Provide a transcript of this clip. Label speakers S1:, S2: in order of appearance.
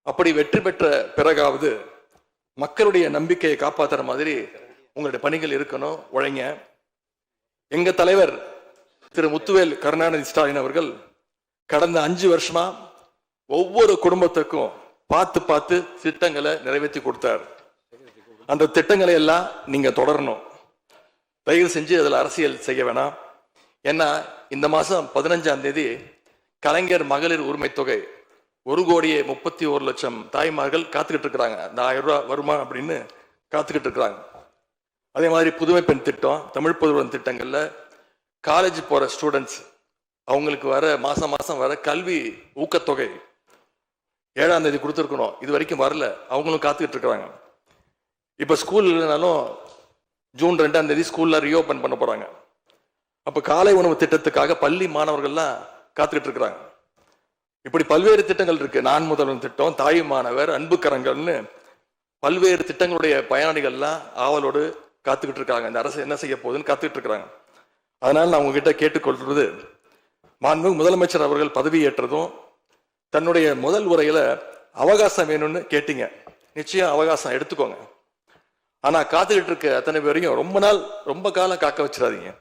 S1: அப்படி வெற்றி பெற்ற பிறகாவது மக்களுடைய நம்பிக்கையை காப்பாற்றுற மாதிரி உங்களுடைய பணிகள் இருக்கணும், உழைங்க. எங்க தலைவர் திரு முத்துவேல் கருணாநிதி ஸ்டாலின் அவர்கள் கடந்த 5 வருஷமா ஒவ்வொரு குடும்பத்துக்கும் பார்த்து பார்த்து திட்டங்களை நிறைவேற்றி கொடுத்தார். அந்த திட்டங்களை எல்லாம் நீங்க தொடரணும். தயவு செஞ்சு அதில் அரசியல் செய்ய வேணாம். ஏன்னா இந்த மாசம் 15ஆம் தேதி கலைஞர் மகளிர் உரிமை தொகை 1,31,00,000 தாய்மார்கள் காத்துக்கிட்டு இருக்கிறாங்க. அந்த 1000 ரூபாய் வருமா அப்படின்னு காத்துக்கிட்டு இருக்கிறாங்க. அதே மாதிரி புதுமை பெண் திட்டம், தமிழ் புதுவன் திட்டங்கள்ல காலேஜ் போற ஸ்டூடெண்ட்ஸ் அவங்களுக்கு வர மாசம் வர கல்வி ஊக்கத்தொகை 7ஆம் தேதி கொடுத்துருக்கணும். இது வரைக்கும் வரல. அவங்களும் காத்துக்கிட்டு இருக்கிறாங்க. இப்ப ஸ்கூல் இல்லைனாலும் ஜூன் 2ஆம் தேதி ஸ்கூல்ல ரீஓபன் பண்ண போறாங்க. அப்ப காலை உணவு திட்டத்துக்காக பள்ளி மாணவர்கள்லாம் காத்துக்கிட்டு இருக்கிறாங்க. இப்படி பல்வேறு திட்டங்கள் இருக்கு. நான் முதல்வன் திட்டம், தாய் மாணவர், அன்பு கரங்கள்னு பல்வேறு திட்டங்களுடைய பயனாளிகள்லாம் ஆவலோடு காத்துக்கிட்டு இருக்காங்க. இந்த அரசு என்ன செய்ய போகுதுன்னு காத்துக்கிட்டு இருக்கிறாங்க. அதனால நான் உங்ககிட்ட கேட்டுக்கொள்றது, மாண்புமிகு முதலமைச்சர் அவர்கள் பதவி ஏற்றதும் தன்னுடைய முதல் உரையில அவகாசம் வேணும்னு கேட்டீங்க. நிச்சயம் அவகாசம் எடுத்துக்கோங்க. ஆனா காத்துக்கிட்டு இருக்க அத்தனை பேரையும் ரொம்ப காலம் காக்க வச்சிடாதீங்க.